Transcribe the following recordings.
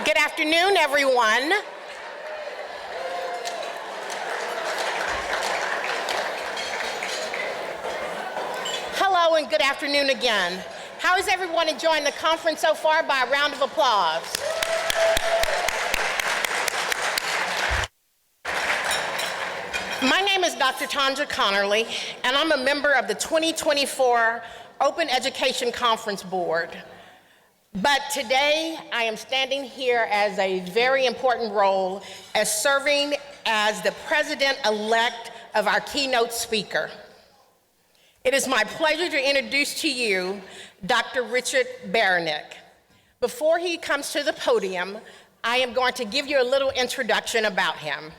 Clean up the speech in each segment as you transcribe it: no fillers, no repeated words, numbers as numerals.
Good afternoon, everyone. Hello and good afternoon again. How is everyone enjoying the conference so far? By a round of applause. My name is Dr. Tanja Connerly, and I'm a member of the 2024 Open Education Conference Board. But today, I am standing here as a very important role as serving as the president-elect of our keynote speaker. It is my pleasure to introduce to you Dr. Richard Baraniuk. Before he comes to the podium, I am going to give you a little introduction about him.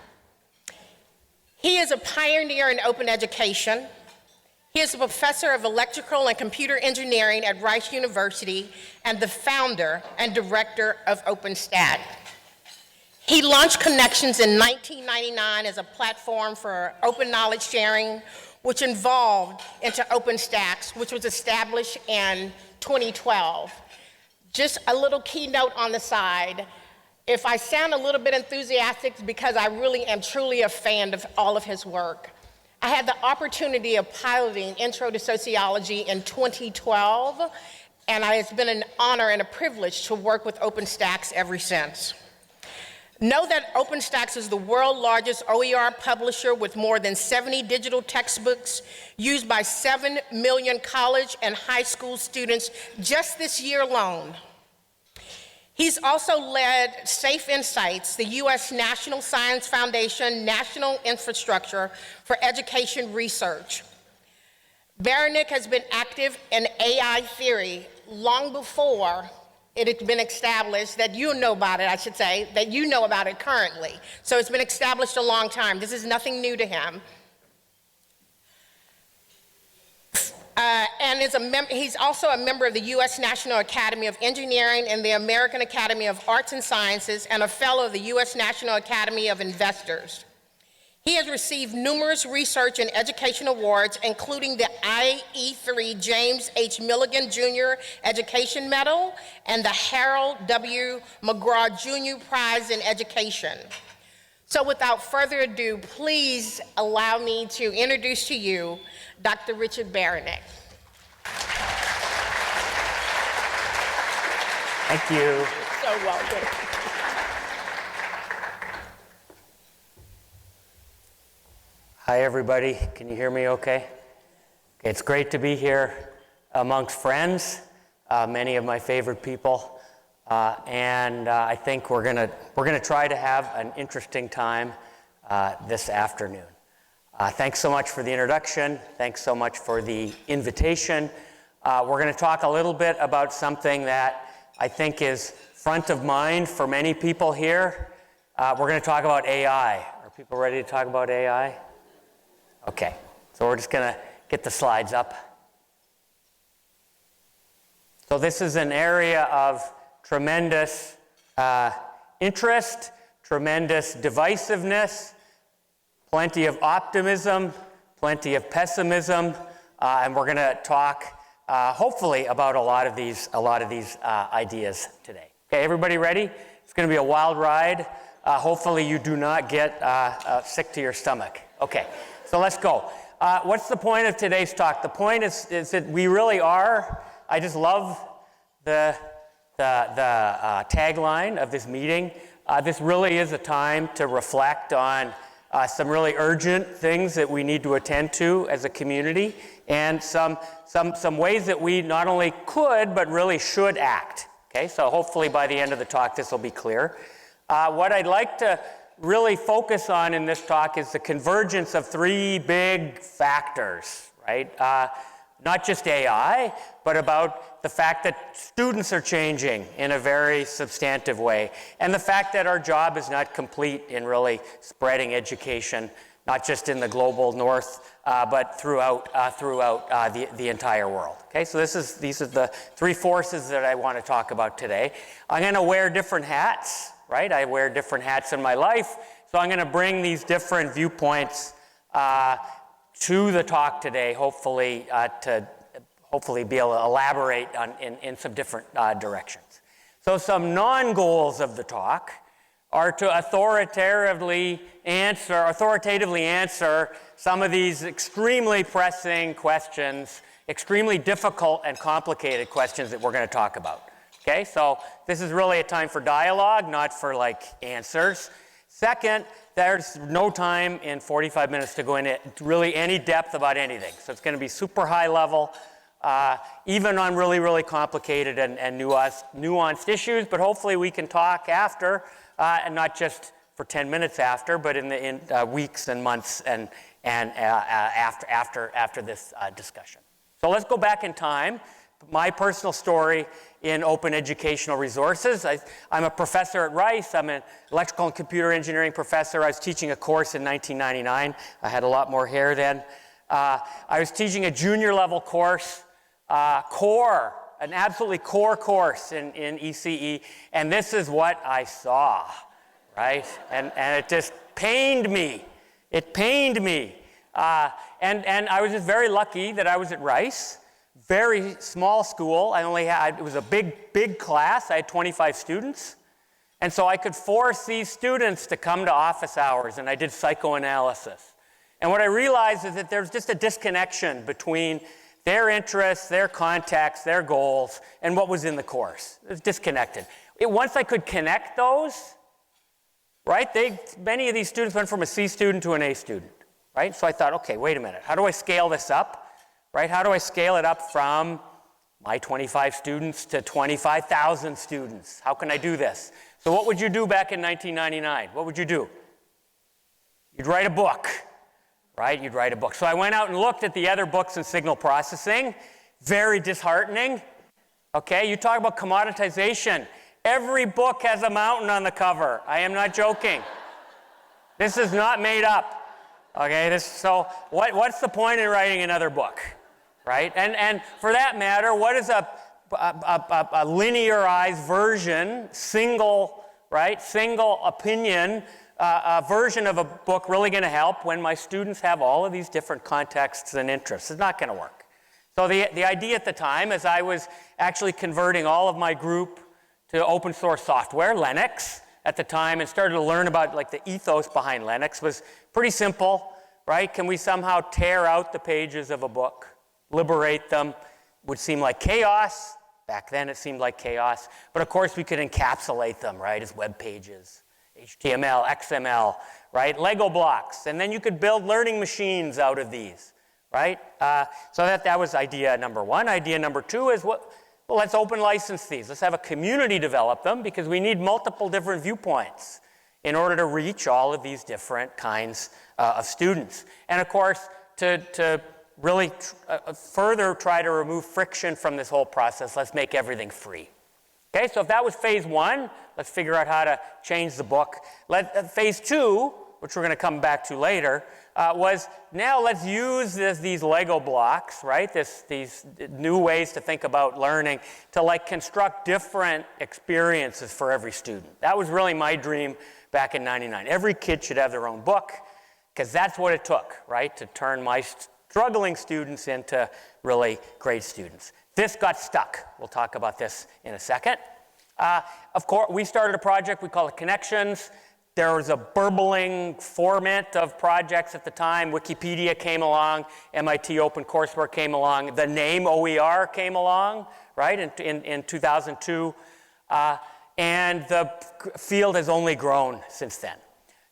He is a pioneer in open education. He is a professor of electrical and computer engineering at Rice University and the founder and director of OpenStack. He launched Connections in 1999 as a platform for open knowledge sharing, which evolved into OpenStack, which was established in 2012. Just a little keynote on the side. If I sound a little bit enthusiastic, it's because I really am truly a fan of all of his work. I had the opportunity of piloting Intro to Sociology in 2012, and it's been an honor and a privilege to work with OpenStack ever since. Know that OpenStack is the world's largest OER publisher with more than 70 digital textbooks used by 7 million college and high school students just this year alone. He's also led Safe Insights, the U.S. National Science Foundation National Infrastructure for Education Research. Baraniuk has been active in AI theory long before it had been established that you know about it, I should say, that you know about it currently. So it's been established a long time. This is nothing new to him. And he's also a member of the U.S. National Academy of Engineering and the American Academy of Arts and Sciences and a fellow of the U.S. National Academy of Investors. He has received numerous research and education awards, including the IE3 James H. Milligan Jr. Education Medal and the Harold W. McGraw Jr. Prize in Education. So without further ado, please allow me to introduce to you Dr. Richard Baraniuk. Thank you. You're so welcome. Hi, everybody. Can you hear me okay? It's great to be here amongst friends, many of my favorite people, and I think we're gonna try to have an interesting time this afternoon. Thanks so much for the introduction. Thanks so much for the invitation. We're going to talk a little bit about something that I think is front of mind for many people here. We're going to talk about AI. Are people ready to talk about AI? Okay, so we're just going to get the slides up. So this is an area of tremendous interest, tremendous divisiveness, plenty of optimism, plenty of pessimism, and we're going to talk, hopefully, about a lot of these ideas today. Okay, everybody ready? It's going to be a wild ride. Hopefully, you do not get sick to your stomach. Okay, so let's go. What's the point of today's talk? The point is that we really are. I just love the tagline of this meeting. This really is a time to reflect on some really urgent things that we need to attend to as a community, and some ways that we not only could, but really should act. Okay, so hopefully by the end of the talk, this will be clear. What I'd like to really focus on in this talk is the convergence of three big factors, right? Not just AI, but about the fact that students are changing in a very substantive way, and the fact that our job is not complete in really spreading education, not just in the global north, but throughout the entire world. Okay, so these are the three forces that I want to talk about today. I'm going to wear different hats, right? I wear different hats in my life, so I'm going to bring these different viewpoints to the talk today, hopefully to be able to elaborate on in some different directions. So some non-goals of the talk are to authoritatively answer some of these extremely pressing questions, extremely difficult and complicated questions that we're going to talk about. Okay, so this is really a time for dialogue, not for like answers. Second, there's no time in 45 minutes to go into really any depth about anything. So it's going to be super high level, even on really, really complicated and nuanced issues, but hopefully we can talk after, and not just for 10 minutes after, but in weeks and months and after this discussion. So let's go back in time. My personal story in open educational resources. I'm a professor at Rice. I'm an electrical and computer engineering professor. I was teaching a course in 1999. I had a lot more hair then. I was teaching a junior level course, an absolutely core course in ECE, and this is what I saw, right? And it just pained me. It pained me. And I was just very lucky that I was at Rice. Very small school. It was a big class. I had 25 students. And so I could force these students to come to office hours, and I did psychoanalysis. And what I realized is that there's just a disconnection between their interests, their context, their goals, and what was in the course. It was disconnected. Once I could connect those, right, many of these students went from a C student to an A student, right? So I thought, okay, wait a minute. How do I scale this up? Right? How do I scale it up from my 25 students to 25,000 students? How can I do this? So what would you do back in 1999? What would you do? You'd write a book, right? You'd write a book. So I went out and looked at the other books in signal processing. Very disheartening. Okay, you talk about commoditization. Every book has a mountain on the cover. I am not joking. This is not made up. Okay, so what's the point in writing another book? Right? And for that matter, what is a linearized version, single opinion version of a book really going to help when my students have all of these different contexts and interests? It's not going to work. So the idea at the time, as I was actually converting all of my group to open source software, Linux, at the time, and started to learn about like the ethos behind Linux, was pretty simple, right? Can we somehow tear out the pages of a book? Liberate them? Would seem like chaos. Back then it seemed like chaos. But of course we could encapsulate them, right, as web pages, HTML, XML, right, Lego blocks. And then you could build learning machines out of these, right? So that was idea number one. Idea number two is, well, let's open license these. Let's have a community develop them because we need multiple different viewpoints in order to reach all of these different kinds of students. And of course, to really further try to remove friction from this whole process, let's make everything free. Okay, so if that was phase one, let's figure out how to change the book. Phase two, which we're going to come back to later, was now let's use these Lego blocks, right? These new ways to think about learning to like construct different experiences for every student. That was really my dream back in '99. Every kid should have their own book because that's what it took, right, to turn my struggling students into really great students. This got stuck. We'll talk about this in a second. Of course, we started a project, we call it Connections. There was a burbling ferment of projects at the time. Wikipedia came along, MIT OpenCourseWare came along, the name OER came along, right, in 2002. And the field has only grown since then.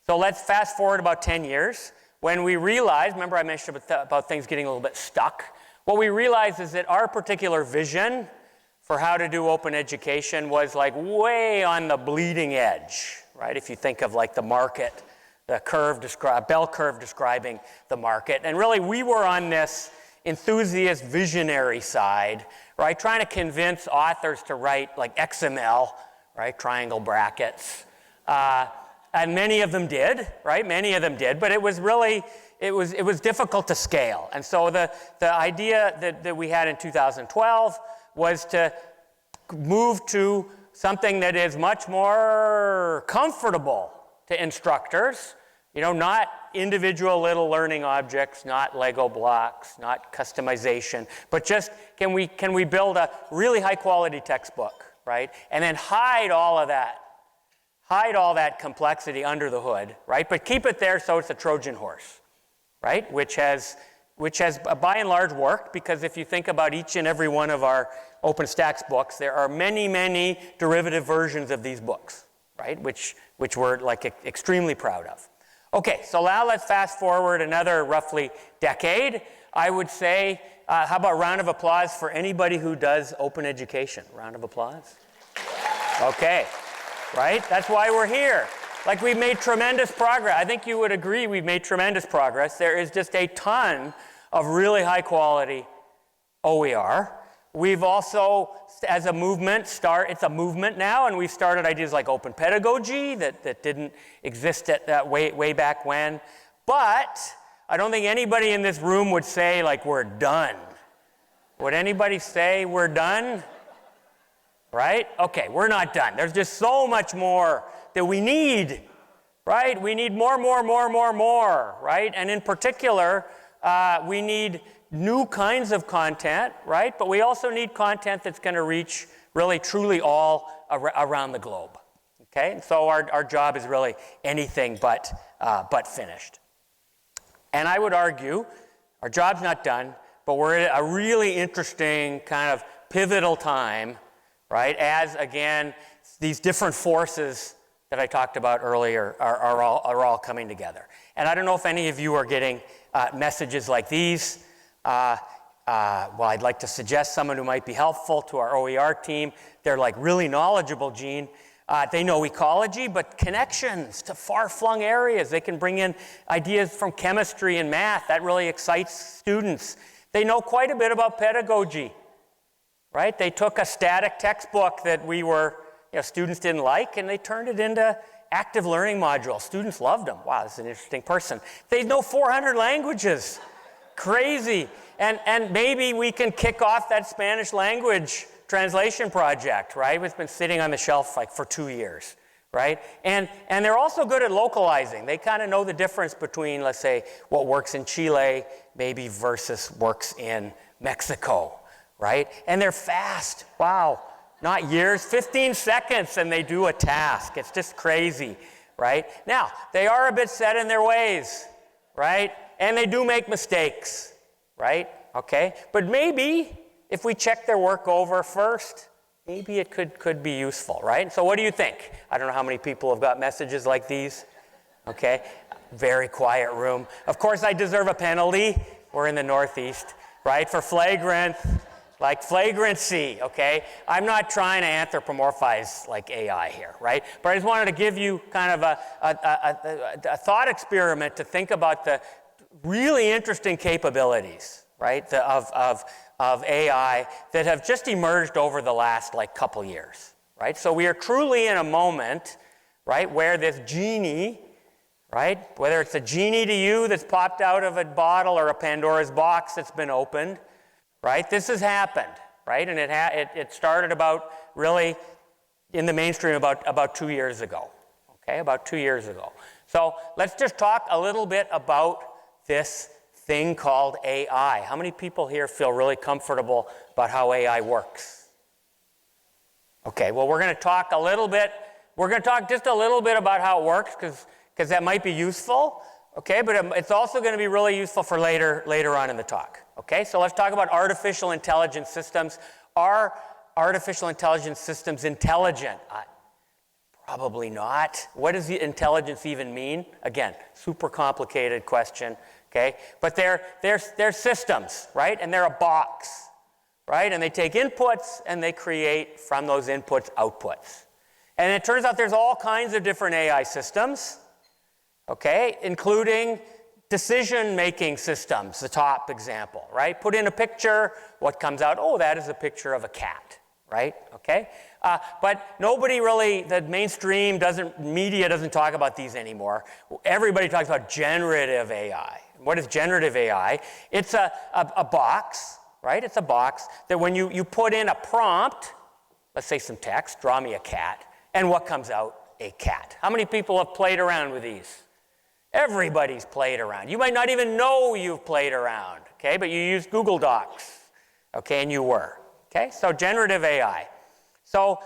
So let's fast forward about 10 years. When we realized, remember I mentioned about things getting a little bit stuck, what we realized is that our particular vision for how to do open education was like way on the bleeding edge, right? If you think of like the market, the bell curve describing the market. And really we were on this enthusiast visionary side, right? Trying to convince authors to write like XML, right? Triangle brackets. And many of them did, right? Many of them did, but it was really, it was difficult to scale. And so the idea that we had in 2012 was to move to something that is much more comfortable to instructors, you know, not individual little learning objects, not Lego blocks, not customization, but just can we build a really high quality textbook, right? And then hide all of that. Hide all that complexity under the hood, right? But keep it there so it's a Trojan horse, right? Which has by and large worked, because if you think about each and every one of our OpenStax books, there are many, many derivative versions of these books, right? Which we're like extremely proud of. Okay, so now let's fast forward another roughly decade. I would say, how about a round of applause for anybody who does open education? Round of applause. Okay, right? That's why we're here. Like, we've made tremendous progress. I think you would agree we've made tremendous progress. There is just a ton of really high quality OER. We've also, as a movement, it's a movement now, and we've started ideas like open pedagogy that didn't exist way back when. But I don't think anybody in this room would say, like, we're done. Would anybody say we're done? Right? Okay, we're not done. There's just so much more that we need, right? We need more, right? And in particular, we need new kinds of content, right? But we also need content that's going to reach really, truly all around the globe, okay? And so our job is really anything but finished. And I would argue our job's not done, but we're at a really interesting kind of pivotal time, right? As, again, these different forces that I talked about earlier are all coming together. And I don't know if any of you are getting messages like these. Well, I'd like to suggest someone who might be helpful to our OER team. They're like really knowledgeable, Gene. They know ecology, but connections to far-flung areas. They can bring in ideas from chemistry and math. That really excites students. They know quite a bit about pedagogy, right? They took a static textbook that students didn't like, and they turned it into active learning modules. Students loved them. Wow, this is an interesting person. They know 400 languages. Crazy. And maybe we can kick off that Spanish language translation project, right? It's been sitting on the shelf like for 2 years, right? And they're also good at localizing. They kind of know the difference between, let's say, what works in Chile maybe versus works in Mexico, right? And they're fast. Wow. Not years, 15 seconds, and they do a task. It's just crazy, right? Now, they are a bit set in their ways, right? And they do make mistakes, right? Okay? But maybe if we check their work over first, maybe it could be useful, right? So what do you think? I don't know how many people have got messages like these. Okay? Very quiet room. Of course, I deserve a penalty. We're in the Northeast, right? For flagrancy, okay? I'm not trying to anthropomorphize like AI here, right? But I just wanted to give you kind of a thought experiment to think about the really interesting capabilities, right, of AI that have just emerged over the last couple years, right? So we are truly in a moment, right, where this genie, right, whether it's a genie to you that's popped out of a bottle or a Pandora's box that's been opened, right? This has happened, right? And it started about really in the mainstream about 2 years ago, okay? About 2 years ago. So let's just talk a little bit about this thing called AI. How many people here feel really comfortable about how AI works? Okay, well, we're going to talk a little bit. We're going to talk just a little bit about how it works because that might be useful, okay? But it's also going to be really useful for later on in the talk. Okay, so let's talk about artificial intelligence systems. Are artificial intelligence systems intelligent? Probably not. What does the intelligence even mean? Again, super complicated question, okay? But they're systems, right? And they're a box, right? And they take inputs and they create from those inputs outputs. And it turns out there's all kinds of different AI systems, okay, including decision-making systems, the top example, right? Put in a picture, what comes out? Oh, that is a picture of a cat, right? Okay? But nobody really, the mainstream media doesn't talk about these anymore. Everybody talks about generative AI. What is generative AI? It's a box, right? It's a box that when you put in a prompt, let's say some text, draw me a cat, and what comes out? A cat. How many people have played around with these? Everybody's played around. You might not even know you've played around, okay? But you used Google Docs, okay, and you were, okay? So generative AI. So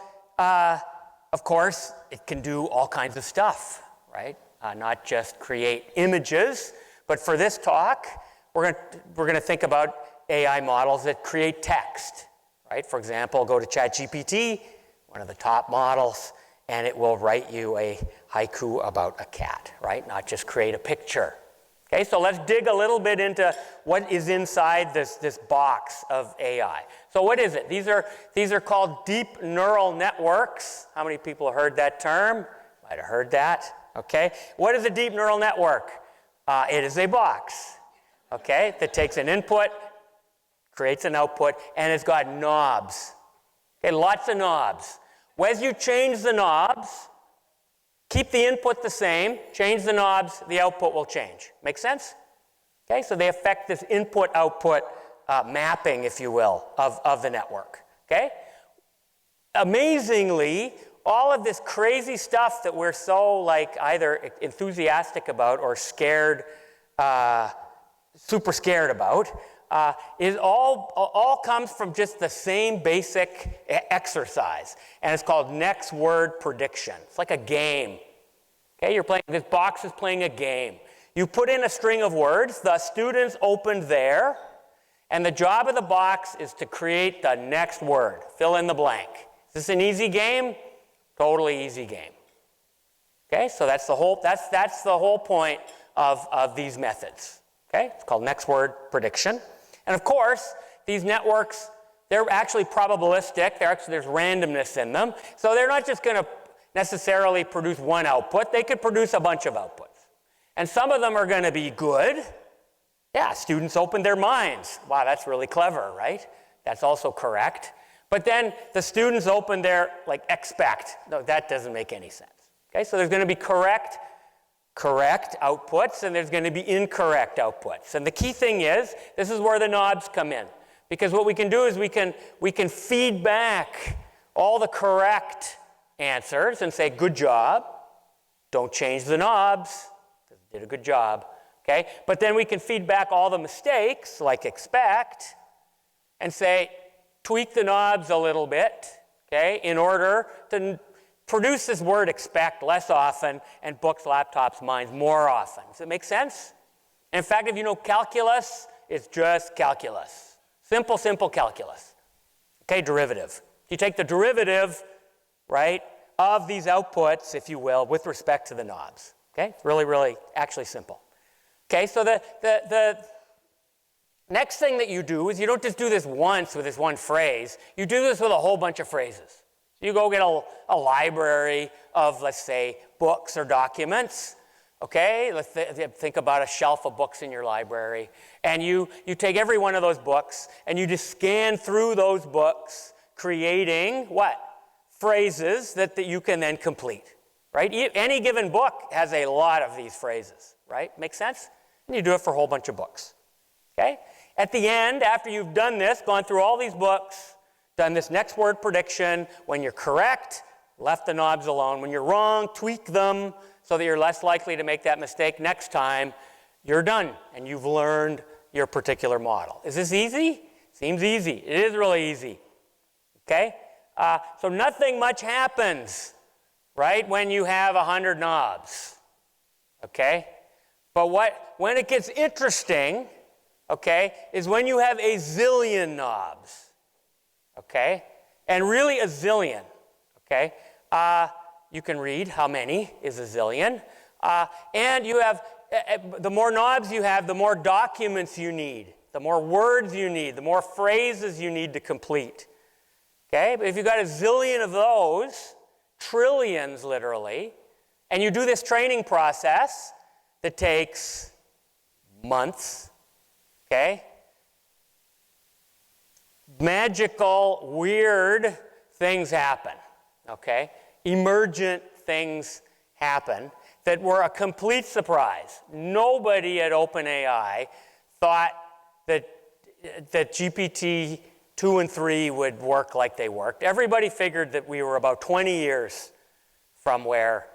of course, it can do all kinds of stuff, right? Not just create images, but for this talk, we're going to think about AI models that create text, right? For example, go to ChatGPT, one of the top models, and it will write you a haiku about a cat, right? Not just create a picture. Okay, so let's dig a little bit into what is inside this box of AI. So what is it? These are called deep neural networks. How many people have heard that term? Might have heard that. Okay, what is a deep neural network? It is a box, okay, that takes an input, creates an output, and it's got knobs. Okay, lots of knobs. As you change the knobs, keep the input the same, change the knobs, the output will change. Make sense? Okay, so they affect this input-output mapping, if you will, of the network. Okay? Amazingly, all of this crazy stuff that we're so like either enthusiastic about or scared, super scared about, is all comes from just the same basic exercise, and it's called next word prediction. It's like a game. Okay, you're playing. This box is playing a game. You put in a string of words. The students opened there, and the job of the box is to create the next word. Fill in the blank. Is this an easy game? Totally easy game. Okay, so that's the whole point of these methods. Okay, it's called next word prediction. And of course, these networks, they're actually probabilistic. There's randomness in them. So they're not just going to necessarily produce one output. They could produce a bunch of outputs. And some of them are going to be good. Yeah, students opened their minds. Wow, that's really clever, right? That's also correct. But then the students open their, expect. No, that doesn't make any sense. Okay, so there's going to be correct outputs, and there's going to be incorrect outputs. And the key thing is, this is where the knobs come in. Because what we can do is we can feed back all the correct answers and say, good job. Don't change the knobs. Did a good job. Okay? But then we can feed back all the mistakes, like expect, and say, tweak the knobs a little bit, okay, in order to produce this word expect less often and books, laptops, minds more often. Does it make sense? And in fact, if you know calculus, it's just calculus. Simple calculus. Okay, derivative. You take the derivative, right, of these outputs, if you will, with respect to the knobs. Okay, it's really actually simple. Okay, so the next thing that you do is you don't just do this once with this one phrase. You do this with a whole bunch of phrases. You go get a library of, let's say, books or documents. Okay, let's think about a shelf of books in your library. And you take every one of those books and you just scan through those books, creating what? Phrases that you can then complete. Right? Any given book has a lot of these phrases. Right? Make sense? And you do it for a whole bunch of books. Okay? At the end, after you've done this, gone through all these books, done this next word prediction, when you're correct, left the knobs alone. When you're wrong, tweak them so that you're less likely to make that mistake next time, you're done, and you've learned your particular model. Is this easy? Seems easy. It is really easy. Okay? So nothing much happens, right, when you have 100 knobs. Okay? But when it gets interesting, okay, is when you have a zillion knobs. Okay? And really a zillion. Okay? You can read how many is a zillion. And you have, the more knobs you have, the more documents you need, the more words you need, the more phrases you need to complete. Okay? But if you've got a zillion of those, trillions literally, and you do this training process that takes months, okay? Magical, weird things happen, okay? Emergent things happen that were a complete surprise. Nobody at OpenAI thought that GPT 2 and 3 would work like they worked. Everybody figured that we were about 20 years from where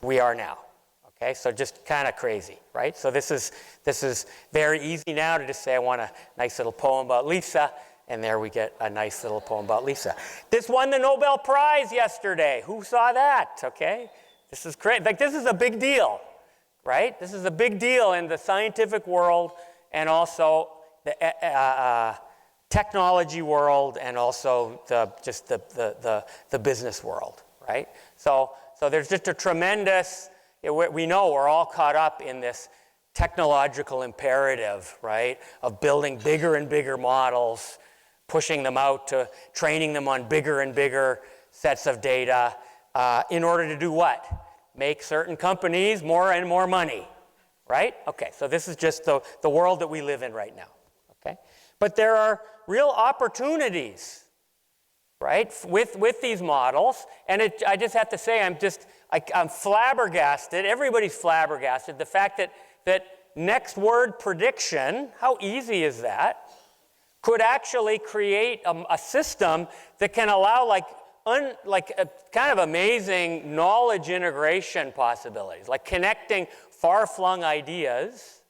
we are now. Okay, so just kind of crazy, right? So this is very easy now to just say I want a nice little poem about Lisa, And there we get a nice little poem about Lisa. This won the Nobel Prize yesterday. Who saw that? Okay. This is great. Like, this is a big deal, right? This is a big deal in the scientific world and also the technology world and also the business world, right? So there's just a tremendous, we know we're all caught up in this technological imperative, right, of building bigger and bigger models, pushing them out to training them on bigger and bigger sets of data in order to do what? Make certain companies more and more money, right? Okay, so this is just the world that we live in right now, okay? But there are real opportunities, right, with these models. And I just have to say, I'm flabbergasted. Everybody's flabbergasted. The fact that next word prediction, how easy is that, could actually create a system that can allow kind of amazing knowledge integration possibilities, like connecting far-flung ideas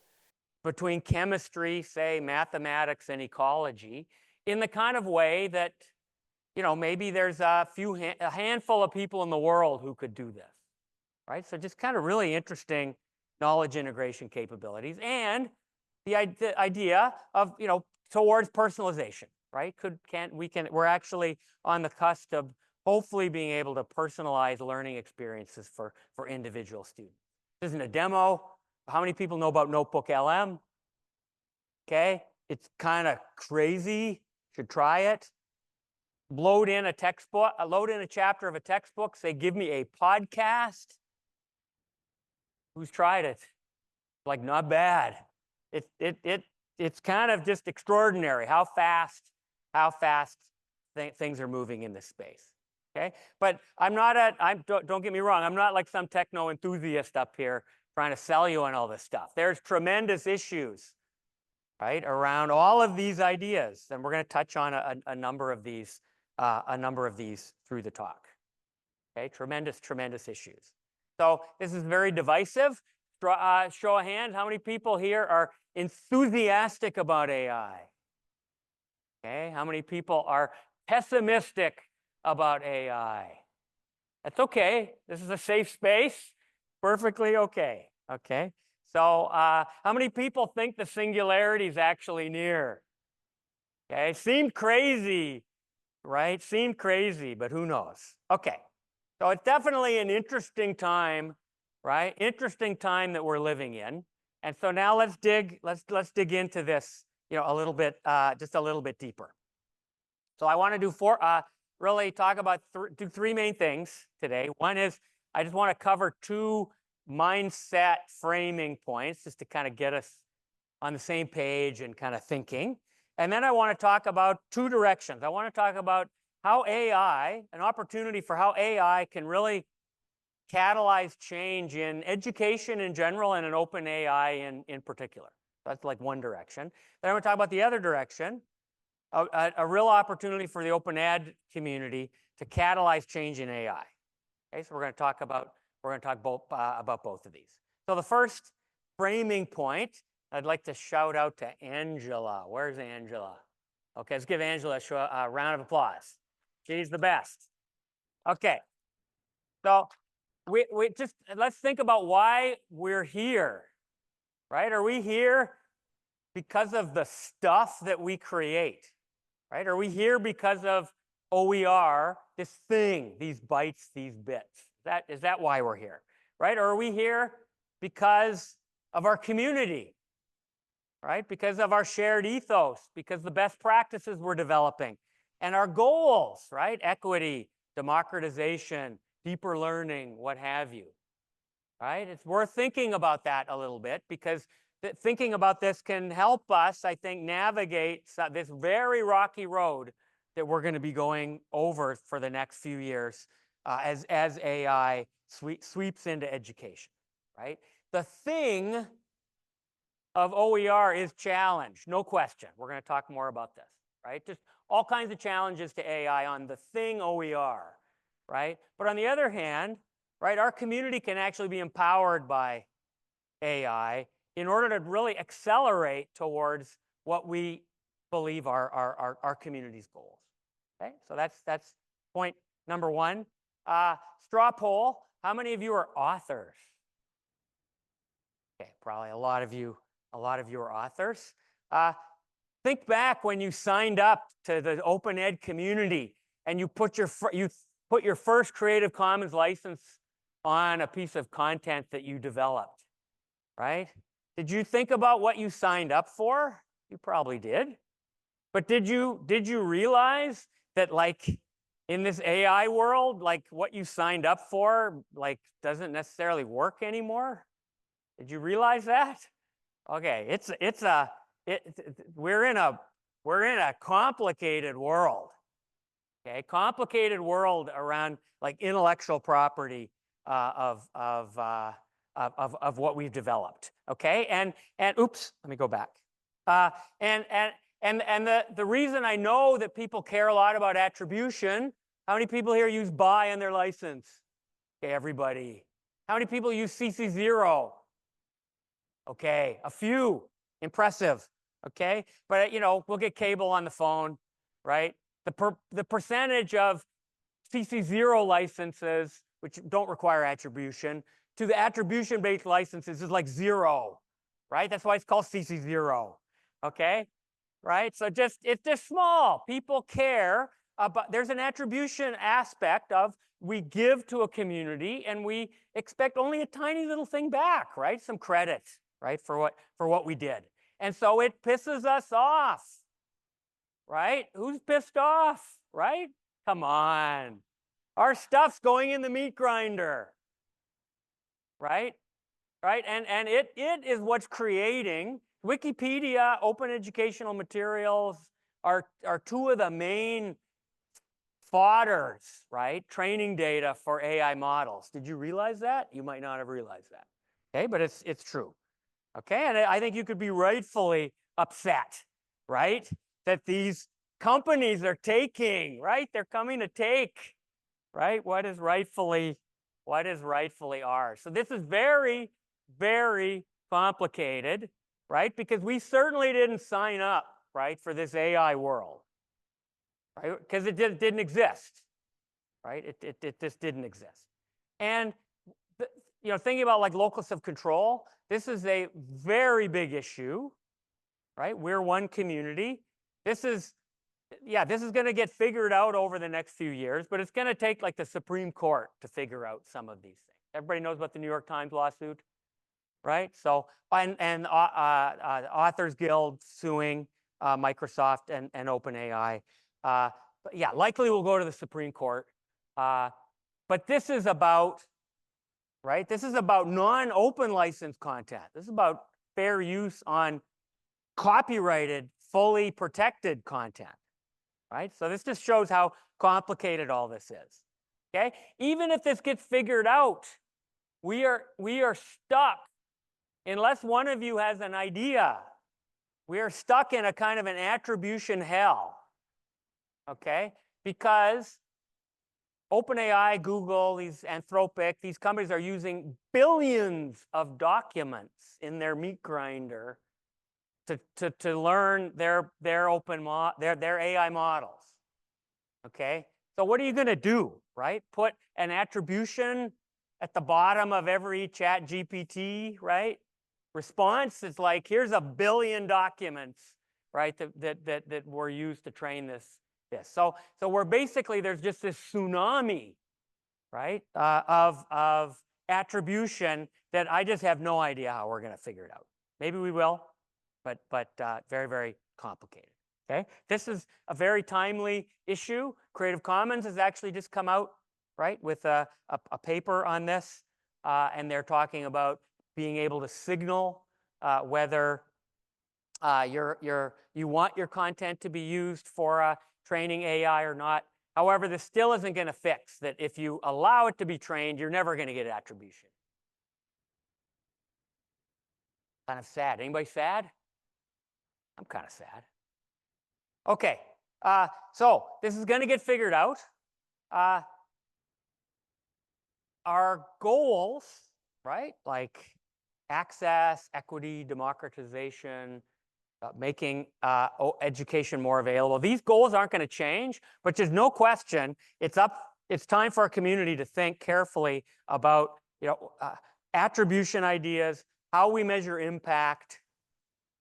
between chemistry, say, mathematics, and ecology in the kind of way that, maybe there's a handful of people in the world who could do this, right? So just kind of really interesting knowledge integration capabilities, and the idea of, towards personalization, right? We're actually on the cusp of hopefully being able to personalize learning experiences for individual students. This isn't a demo. How many people know about Notebook LM? Okay, it's kind of crazy. Should try it. Load in a textbook, load in a chapter of a textbook, say, give me a podcast. Who's tried it? Like, not bad. It's kind of just extraordinary how fast things are moving in this space. Okay, but don't get me wrong, I'm not like some techno enthusiast up here trying to sell you on all this stuff. There's tremendous issues, right, around all of these ideas, and we're going to touch on a number of these through the talk. Okay, tremendous issues. So this is very divisive. Show of hands, how many people here are enthusiastic about AI? Okay, how many people are pessimistic about AI? That's okay. This is a safe space. Perfectly okay. Okay. So how many people think the singularity is actually near? Okay, seemed crazy, right? Seemed crazy, but who knows? Okay. So it's definitely an interesting time, right? Interesting time that we're living in. And so now let's dig into this, a little bit, just a little bit deeper. So I want to do really talk about three main things today. One is I just want to cover two mindset framing points just to kind of get us on the same page and kind of thinking. And then I want to talk about two directions. I want to talk about how AI, an opportunity for how AI can really catalyze change in education in general and in OpenAI in particular. That's like one direction. Then I'm going to talk about the other direction, a real opportunity for the OpenEd community to catalyze change in AI. Okay, so we're going to talk about both of these. So the first framing point, I'd like to shout out to Angela. Where's Angela? Okay, let's give Angela a round of applause. She's the best. Okay, so let's think about why we're here, right? Are we here because of the stuff that we create, right? Are we here because of OER, this thing, these bytes, these bits? Is that why we're here, right? Or are we here because of our community, right? Because of our shared ethos, because the best practices we're developing, and our goals, right? Equity, democratization, deeper learning, what have you, right? It's worth thinking about that a little bit, because thinking about this can help us, I think, navigate this very rocky road that we're going to be going over for the next few years as AI sweeps into education, right? The thing of OER is challenge, no question. We're going to talk more about this, right? Just all kinds of challenges to AI on the thing OER, right? But on the other hand, right, our community can actually be empowered by AI in order to really accelerate towards what we believe are our community's goals. Okay, so that's point number one. Straw poll, how many of you are authors? Okay, probably a lot of you are authors. Think back when you signed up to the OpenEd community and you put your first Creative Commons license on a piece of content that you developed, right? Did you think about what you signed up for? You probably did. But did you realize that, like, in this AI world, like, what you signed up for, like, doesn't necessarily work anymore? Did you realize that? Okay, we're in a complicated world. Okay, complicated world around, like, intellectual property of what we've developed. Okay, and oops, let me go back. And the reason I know that people care a lot about attribution. How many people here use by on their license? Okay, everybody. How many people use CC0? Okay, a few. Impressive. Okay, but we'll get cable on the phone, right? The percentage of CC0 licenses, which don't require attribution, to the attribution-based licenses is like 0, right? That's why it's called CC0. Okay, right? So it's just small. People care about. There's an attribution aspect of we give to a community and we expect only a tiny little thing back, right? Some credit, right, for what we did. And so it pisses us off, right? Who's pissed off, right? Come on. Our stuff's going in the meat grinder, right? Right? And it is what's creating. Wikipedia, open educational materials are two of the main fodders, right? Training data for AI models. Did you realize that? You might not have realized that. Okay, but it's true. Okay, and I think you could be rightfully upset, right? That these companies are taking, right? They're coming to take, right? What is rightfully ours. So this is very, very complicated, right? Because we certainly didn't sign up, right, for this AI world, right? Because it didn't exist, right? It just didn't exist. And thinking about, like, locus of control, this is a very big issue, right? We're one community. This is going to get figured out over the next few years, but it's going to take, like, the Supreme Court to figure out some of these things. Everybody knows about the New York Times lawsuit, right? So, and Authors Guild suing Microsoft and OpenAI. But yeah, likely will go to the Supreme Court. But this is about, right? This is about non-open license content. This is about fair use on copyrighted, fully protected content, right? So this just shows how complicated all this is. Okay, even if this gets figured out, we are stuck. Unless one of you has an idea, we are stuck in a kind of an attribution hell. Okay, because OpenAI, Google, these Anthropic, these companies are using billions of documents in their meat grinder to learn their AI models. Okay, so what are you going to do, right? Put an attribution at the bottom of every Chat GPT, right? Response is like, here's a billion documents, right? That were used to train this. So we're basically, there's just this tsunami, right, of attribution that I just have no idea how we're going to figure it out. Maybe we will, but very, very complicated. Okay, this is a very timely issue. Creative Commons has actually just come out, right, with a paper on this, and they're talking about being able to signal whether you want your content to be used for training AI or not. However, this still isn't going to fix that. If you allow it to be trained, you're never going to get attribution. Kind of sad. Anybody sad? I'm kind of sad. Okay, so this is going to get figured out. Our goals, right, like access, equity, democratization, making education more available. These goals aren't going to change, but there's no question it's time for our community to think carefully about attribution ideas, how we measure impact,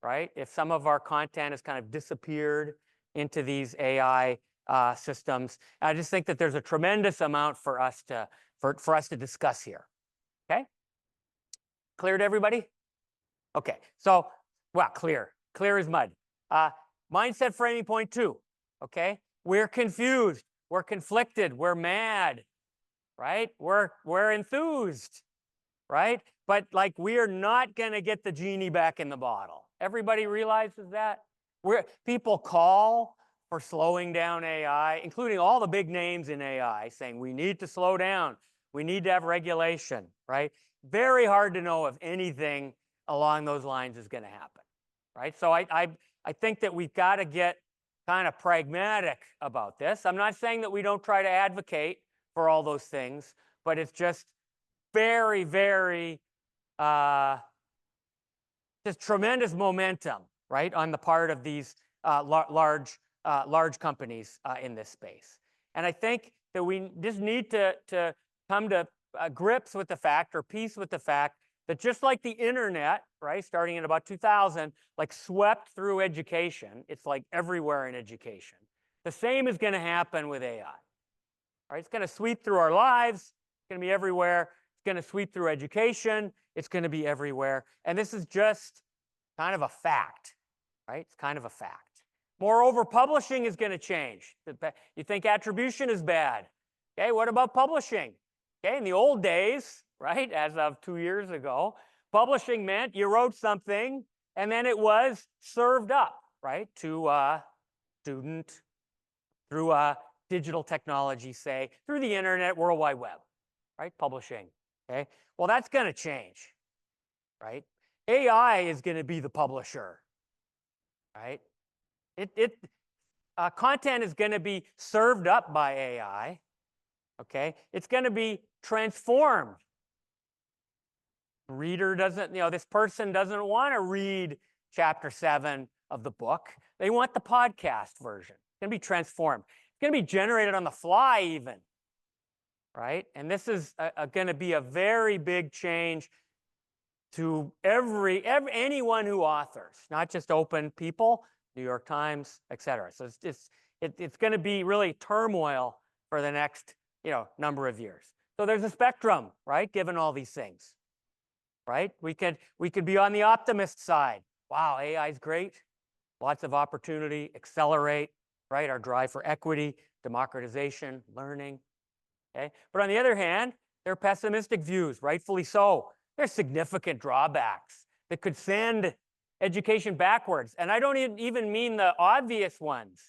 right? If some of our content has kind of disappeared into these AI systems, I just think that there's a tremendous amount for us to discuss here. Okay, clear to everybody? Okay, so clear as mud. Mindset framing point 2. Okay, we're confused, we're conflicted, we're mad, right? We're enthused, right? But like, we are not going to get the genie back in the bottle. Everybody realizes that. People call for slowing down AI, including all the big names in AI, saying we need to slow down, we need to have regulation, right? Very hard to know if anything along those lines is going to happen, right? So I think that we've got to get kind of pragmatic about this. I'm not saying that we don't try to advocate for all those things, but it's just very, very just tremendous momentum, right, on the part of these large companies in this space. And I think that we just need to come to grips with the fact, or peace with the fact, that just like the internet, right, starting in about 2000, like swept through education, it's like everywhere in education. The same is going to happen with AI. Right? It's going to sweep through our lives. It's going to be everywhere. It's going to sweep through education. It's going to be everywhere. And this is just kind of a fact, right? It's kind of a fact. Moreover, publishing is going to change. You think attribution is bad. Okay, what about publishing? Okay, in the old days, right, as of 2 years ago, publishing meant you wrote something and then it was served up, right, to a student through digital technology, say, through the internet, World Wide Web, right, publishing. Okay, well, that's going to change, right? AI is going to be the publisher, right? Content is going to be served up by AI, okay? It's going to be transformed. Reader doesn't, this person doesn't want to read chapter 7 of the book. They want the podcast version. It's going to be transformed. It's going to be generated on the fly even, right? And this is going to be a very big change to anyone who authors, not just open people, New York Times, et cetera. So it's going to be really turmoil for the next number of years. So there's a spectrum, right, given all these things, right? We could be on the optimist side. Wow, AI is great, lots of opportunity, accelerate, right, our drive for equity, democratization, learning. Okay, but on the other hand, there are pessimistic views, rightfully so. There's significant drawbacks that could send education backwards. And I don't even mean the obvious ones.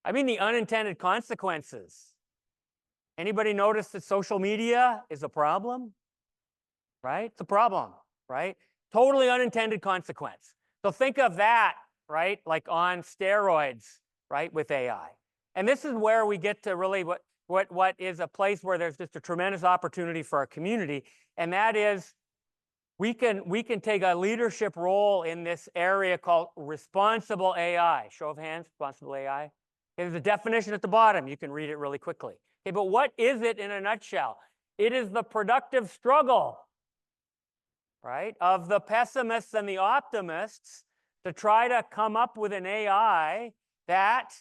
I mean the unintended consequences. Anybody notice that social media is a problem? Right? It's a problem, right? Totally unintended consequence. So think of that, right, like on steroids, right, with AI. And this is where we get to really what is a place where there's just a tremendous opportunity for our community, and that is we can take a leadership role in this area called responsible AI. Show of hands, responsible AI. Okay, there's a definition at the bottom. You can read it really quickly. Okay, but what is it in a nutshell? It is the productive struggle, right, of the pessimists and the optimists to try to come up with an AI that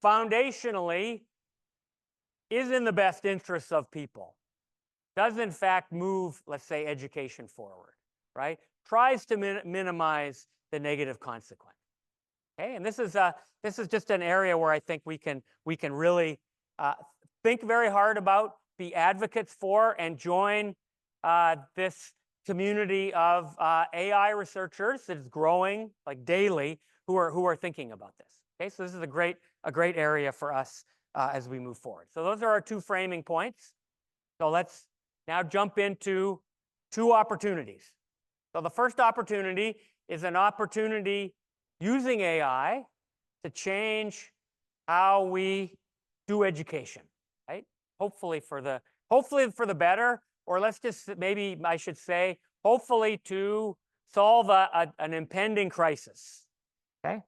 foundationally is in the best interests of people, does in fact move, let's say, education forward, right? Tries to minimize the negative consequence. Okay, and this is just an area where I think we can really think very hard about, be advocates for, and join this community of AI researchers that is growing like daily, who are thinking about this. Okay, so this is a great area for us as we move forward. So those are our 2 framing points. So let's now jump into 2 opportunities. So the first opportunity is an opportunity using AI to change how we do education, right? Hopefully for the better, or let's just, maybe I should say, hopefully to solve an impending crisis. Okay,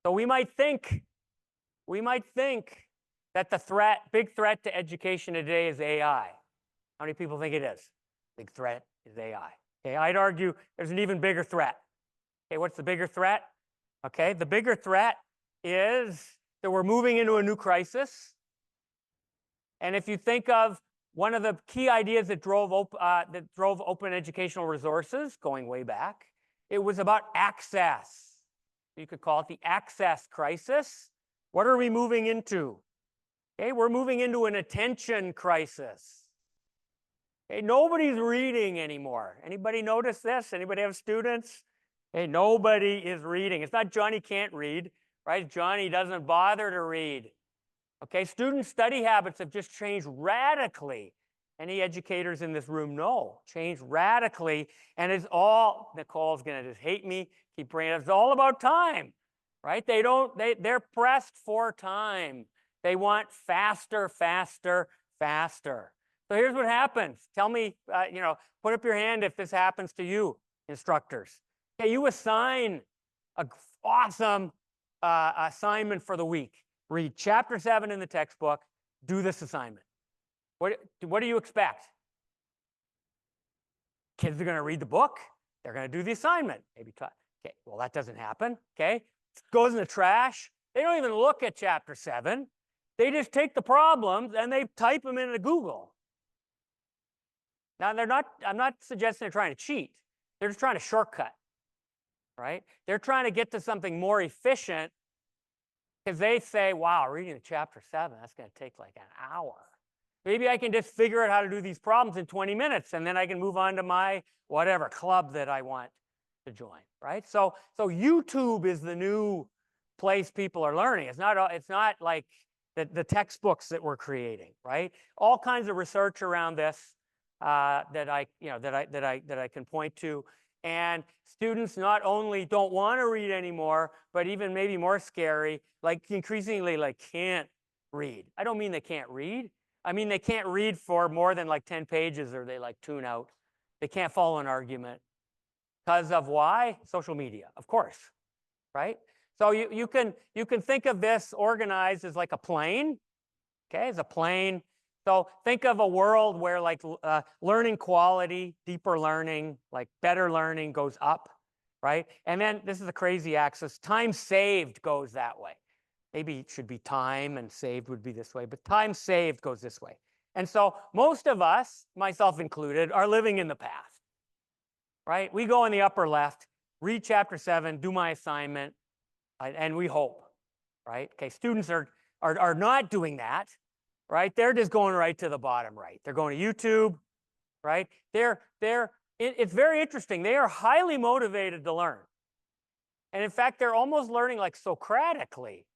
so we might think that the big threat to education today is AI. How many people think it is? Big threat is AI. Okay, I'd argue there's an even bigger threat. Okay, what's the bigger threat? Okay, the bigger threat is that we're moving into a new crisis. And if you think of one of the key ideas that drove open educational resources going way back, it was about access. You could call it the access crisis. What are we moving into? Okay, we're moving into an attention crisis. Okay, nobody's reading anymore. Anybody notice this? Anybody have students? Hey, nobody is reading. It's not Johnny can't read, right? Johnny doesn't bother to read. Okay, student study habits have just changed radically. Any educators in this room know, changed radically. And it's all, Nicole's gonna just hate me, keep bringing it up. It's all about time, right? They're pressed for time. They want faster, faster, faster. So here's what happens. Tell me, put up your hand if this happens to you, instructors. Okay, you assign an awesome assignment for the week. Read chapter 7 in the textbook, do this assignment. What do you expect? Kids are going to read the book, they're going to do the assignment. Maybe okay, well, that doesn't happen. Okay, it goes in the trash. They don't even look at chapter 7. They just take the problems and they type them into Google. Now, I'm not suggesting they're trying to cheat. They're just trying to shortcut, right? They're trying to get to something more efficient because they say, wow, reading the chapter 7, that's going to take like an hour. Maybe I can just figure out how to do these problems in 20 minutes, and then I can move on to my whatever club that I want to join, right? So YouTube is the new place people are learning. It's not like the textbooks that we're creating, right? All kinds of research around this that I can point to. And students not only don't want to read anymore, but even maybe more scary, like increasingly like can't read. I don't mean they can't read. I mean they can't read for more than like 10 pages or they like tune out. They can't follow an argument. Because of why? Social media, of course, right? So you can think of this organized as like a plane, okay, as a plane. So think of a world where like learning quality, deeper learning, like better learning goes up, right? And then this is a crazy axis. Time saved goes that way. Maybe it should be time and saved would be this way, but time saved goes this way. And so most of us, myself included, are living in the past, right? We go in the upper left, read chapter 7, do my assignment, and we hope, right? Okay, students are not doing that. Right? They're just going right to the bottom right. They're going to YouTube, right? It's very interesting. They are highly motivated to learn. And in fact, they're almost learning like Socratically,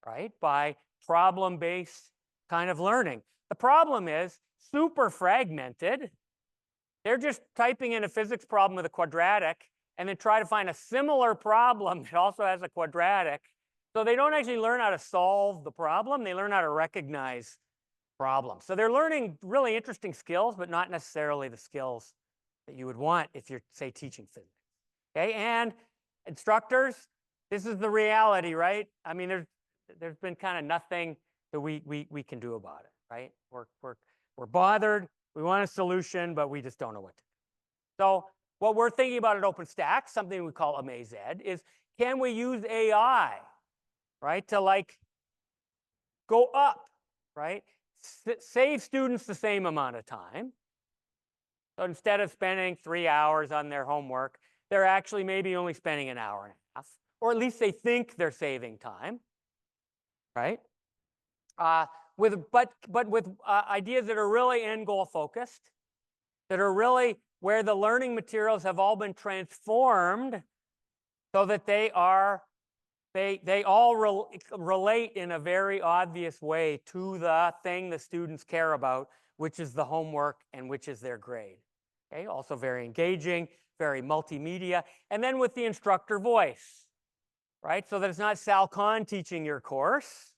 right? By problem-based kind of learning. The problem is super fragmented. They're just typing in a physics problem with a quadratic and then try to find a similar problem that also has a quadratic. So they don't actually learn how to solve the problem. They learn how to recognize problems. So they're learning really interesting skills, but not necessarily the skills that you would want if you're, say, teaching physics. Okay, and instructors, this is the reality, right? I mean, there's been kind of nothing that we can do about it, right? We're bothered. We want a solution, but we just don't know what to do. So what we're thinking about at OpenStack, something we call AmazeEd, is can we use AI, right, to like go up, right? Save students the same amount of time. So instead of spending 3 hours on their homework, they're actually maybe only spending an hour and a half, or at least they think they're saving time, right? With ideas that are really end goal focused, that are really where the learning materials have all been transformed so that they all relate in a very obvious way to the thing the students care about, which is the homework and which is their grade. Okay, also very engaging, very multimedia, and then with the instructor voice, right? So that it's not Sal Khan teaching your course,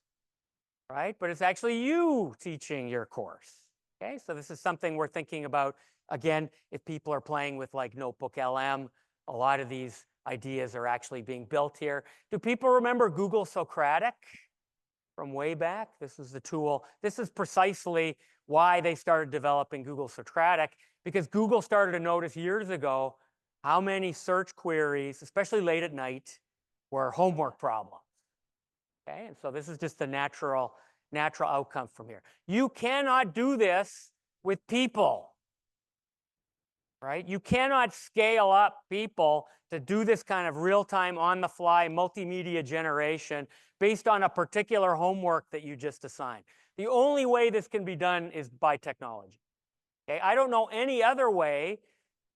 right? But it's actually you teaching your course. Okay, so this is something we're thinking about, again, if people are playing with like Notebook LM a lot of these ideas are actually being built here. Do people remember Google Socratic from way back? This is the tool. This is precisely why they started developing Google Socratic, because Google started to notice years ago how many search queries, especially late at night, were homework problems. Okay, and so this is just the natural outcome from here. You cannot do this with people, right? You cannot scale up people to do this kind of real-time, on-the-fly, multimedia generation based on a particular homework that you just assigned. The only way this can be done is by technology. Okay, I don't know any other way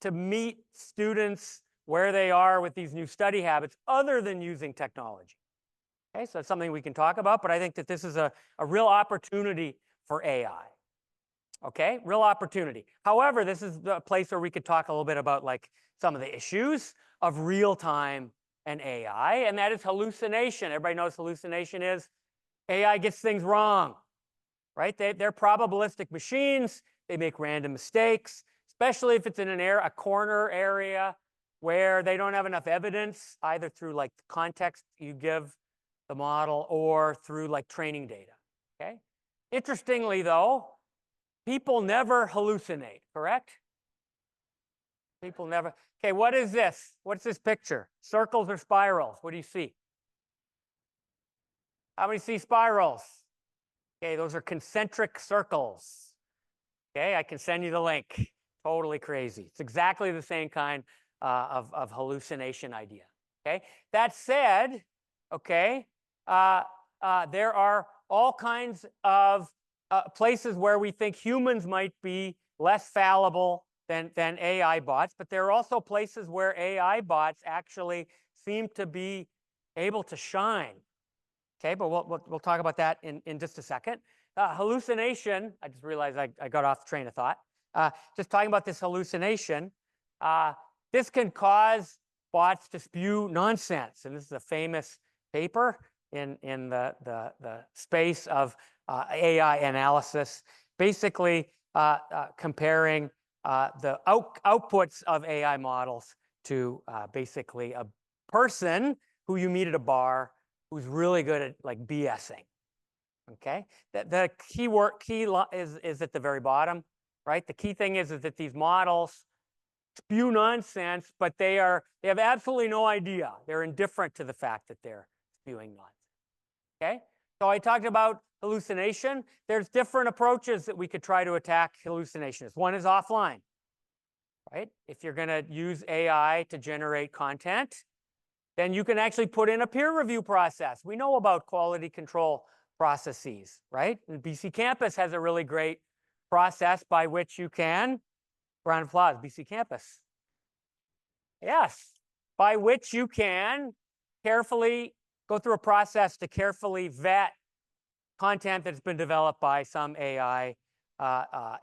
to meet students where they are with these new study habits other than using technology. Okay, so it's something we can talk about, but I think that this is a real opportunity for AI. Okay, real opportunity. However, this is the place where we could talk a little bit about like some of the issues of real-time and AI, and that is hallucination. Everybody knows hallucination is AI gets things wrong, right? They're probabilistic machines. They make random mistakes, especially if it's in a corner area where they don't have enough evidence, either through like the context you give the model or through like training data. Okay. Interestingly, though, people never hallucinate, correct? People never. Okay, what is this? What's this picture? Circles or spirals? What do you see? How many see spirals? Okay, those are concentric circles. Okay, I can send you the link. Totally crazy. It's exactly the same kind of hallucination idea. Okay, that said, okay, there are all kinds of places where we think humans might be less fallible than AI bots, but there are also places where AI bots actually seem to be able to shine. Okay, but we'll talk about that in just a second. Hallucination, I just realized I got off the train of thought. Just talking about this hallucination, this can cause bots to spew nonsense. And this is a famous paper in the space of AI analysis, basically comparing the outputs of AI models to basically a person who you meet at a bar who's really good at like BSing. Okay, the key is at the very bottom, right? The key thing is that these models spew nonsense, but they have absolutely no idea. They're indifferent to the fact that they're spewing nonsense. Okay, so I talked about hallucination. There's different approaches that we could try to attack hallucinations. One is offline, right? If you're going to use AI to generate content, then you can actually put in a peer review process. We know about quality control processes, right? And BC Campus has a really great process by which you can, round of applause, BC Campus. Yes, by which you can carefully go through a process to carefully vet content that's been developed by some AI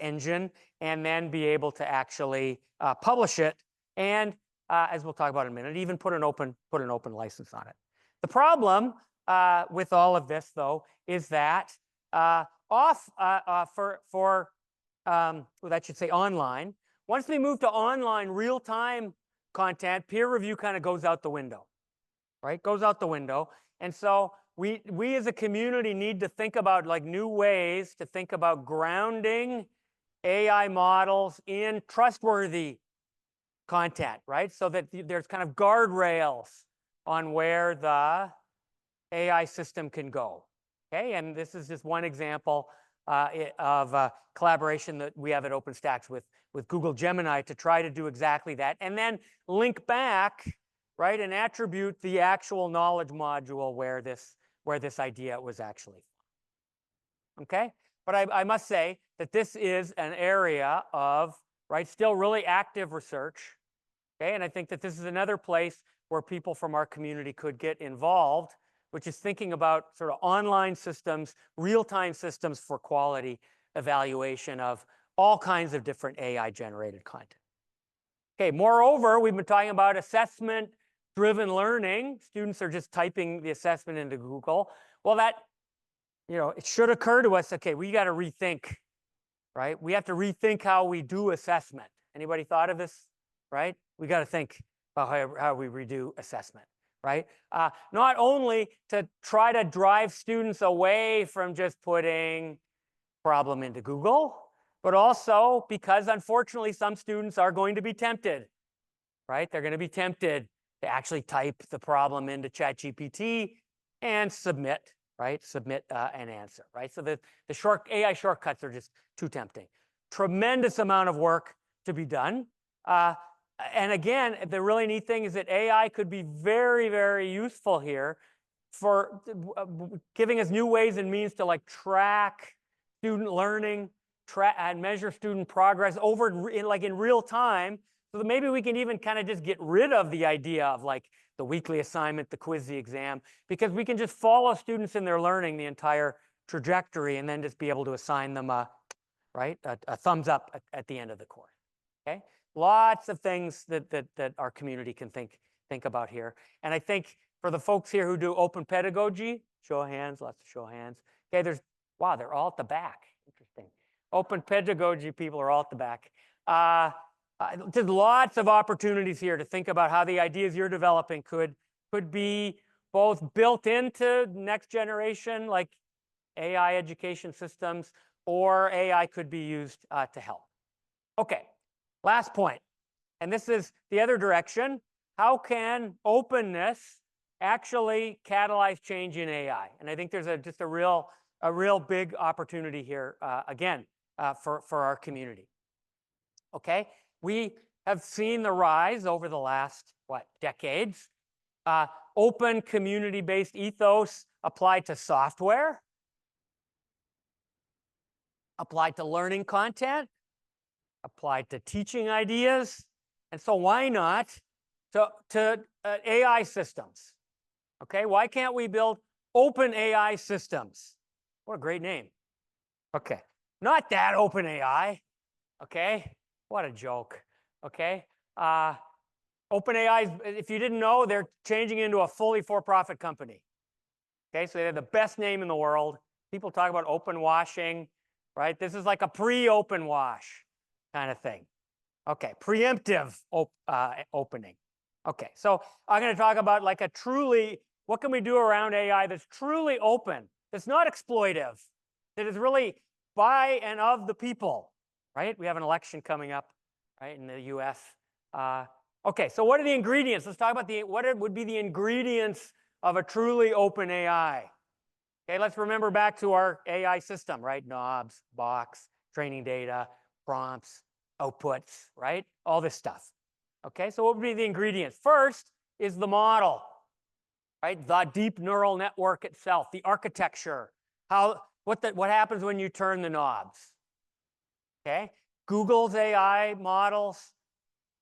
engine, and then be able to actually publish it, and as we'll talk about in a minute, even put an open license on it. The problem with all of this, though, is that that should say online. Once we move to online real-time content, peer review kind of goes out the window, right? Goes out the window, and so we as a community need to think about like new ways to think about grounding AI models in trustworthy content, right? So that there's kind of guardrails on where the AI system can go. Okay, and this is just one example of collaboration that we have at OpenStax with Google Gemini to try to do exactly that, and then link back, right, and attribute the actual knowledge module where this idea was actually. Okay, but I must say that this is an area of, right, still really active research. Okay, and I think that this is another place where people from our community could get involved, which is thinking about sort of online systems, real-time systems for quality evaluation of all kinds of different AI-generated content. Okay, moreover, we've been talking about assessment-driven learning. Students are just typing the assessment into Google. Well, that, it should occur to us, okay, we got to rethink, right? We have to rethink how we do assessment. Anybody thought of this, right? We got to think, about how we redo assessment, right? Not only to try to drive students away from just putting problem into Google, but also because unfortunately some students are going to be tempted, right? They're going to be tempted to actually type the problem into ChatGPT and submit, right? Submit an answer, right? So the AI shortcuts are just too tempting. Tremendous amount of work to be done. And again, the really neat thing is that AI could be very, very useful here for giving us new ways and means to like track student learning, and measure student progress in real time. So that maybe we can even kind of just get rid of the idea of like the weekly assignment, the quiz, the exam, because we can just follow students in their learning the entire trajectory and then just be able to assign them a thumbs up at the end of the course. Okay, lots of things that our community can think about here. And I think for the folks here who do open pedagogy, show of hands, lots of show of hands. Okay, wow, they're all at the back. Interesting. Open pedagogy people are all at the back. There's lots of opportunities here to think about how the ideas you're developing could be both built into next generation like AI education systems, or AI could be used to help. Okay, last point, and this is the other direction. How can openness actually catalyze change in AI? And I think there's just a real big opportunity here again for our community. Okay, we have seen the rise over the last decades. Open community-based ethos applied to software, applied to learning content, applied to teaching ideas, and so why not to AI systems? Okay, why can't we build open AI systems? What a great name. Okay, not that open AI. Okay, what a joke. Okay, OpenAI, if you didn't know, they're changing into a fully for-profit company. Okay, so they have the best name in the world. People talk about open washing, right? This is like a pre-open wash kind of thing. Okay, preemptive opening. Okay, so I'm going to talk about like what can we do around AI that's truly open, that's not exploitive, that is really by and of the people, right? We have an election coming up, right, in the US. Okay, so what are the ingredients? Let's talk about what would be the ingredients of a truly open AI. Okay, let's remember back to our AI system, right? Knobs, box, training data, prompts, outputs, right? All this stuff. Okay, so what would be the ingredients? First is the model, right? The deep neural network itself, the architecture, what happens when you turn the knobs. Okay, Google's AI models,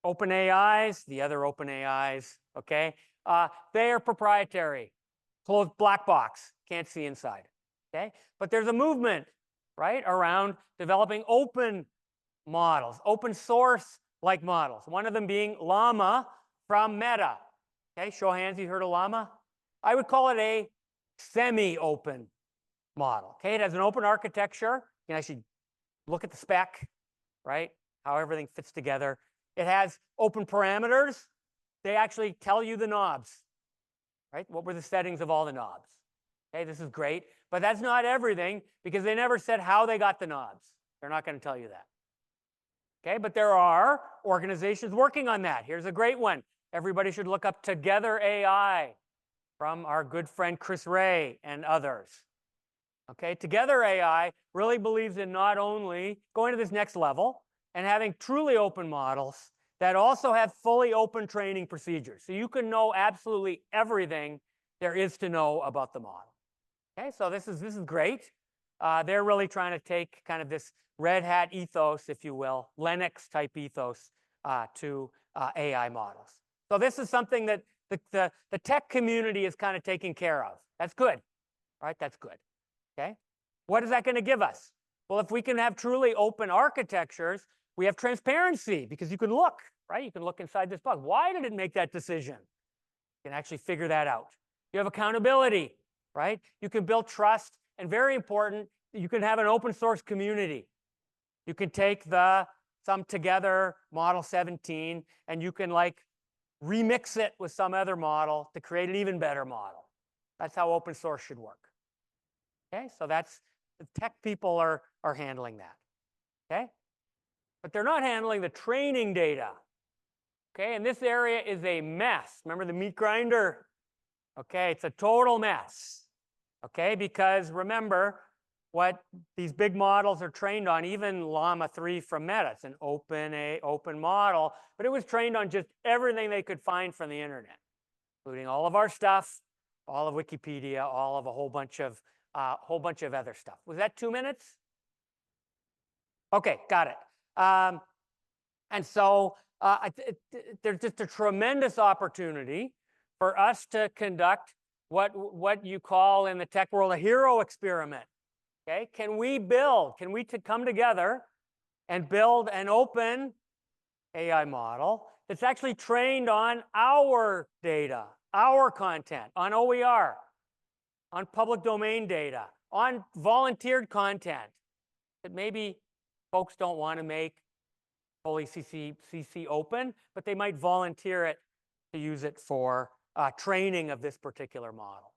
OpenAI's, the other OpenAI's, okay? They are proprietary, closed black box, can't see inside, okay? But there's a movement, right, around developing open models, open source like models. One of them being Llama from Meta. Okay, show of hands, you heard of Llama? I would call it a semi-open model. Okay, it has an open architecture. You can actually look at the spec, right? How everything fits together. It has open parameters. They actually tell you the knobs, right? What were the settings of all the knobs? Okay, this is great, but that's not everything because they never said how they got the knobs. They're not going to tell you that. Okay, but there are organizations working on that. Here's a great one. Everybody should look up Together AI from our good friend Chris Ray and others. Okay, Together AI really believes in not only going to this next level and having truly open models that also have fully open training procedures. So you can know absolutely everything there is to know about the model. Okay, so this is great. They're really trying to take kind of this Red Hat ethos, if you will, Linux type ethos to AI models. So this is something that the tech community is kind of taking care of. That's good, right? That's good. Okay, what is that going to give us? Well, if we can have truly open architectures, we have transparency because you can look, right? You can look inside this box. Why did it make that decision? You can actually figure that out. You have accountability, right? You can build trust, and very important, you can have an open source community. You can take some Together Model 17, and you can like remix it with some other model to create an even better model. That's how open source should work. Okay, so that's the tech people are handling that. Okay, but they're not handling the training data. Okay, and this area is a mess. Remember the meat grinder? Okay, it's a total mess. Okay, because remember what these big models are trained on, even Llama 3 from Meta. It's an open model, but it was trained on just everything they could find from the internet, including all of our stuff, all of Wikipedia, all of a whole bunch of other stuff. Was that 2 minutes? Okay, got it. And so there's just a tremendous opportunity for us to conduct what you call in the tech world a hero experiment. Okay, can we come together and build an open AI model that's actually trained on our data, our content, on OER, on public domain data, on volunteered content that maybe folks don't want to make fully CC open, but they might volunteer it to use it for training of this particular model.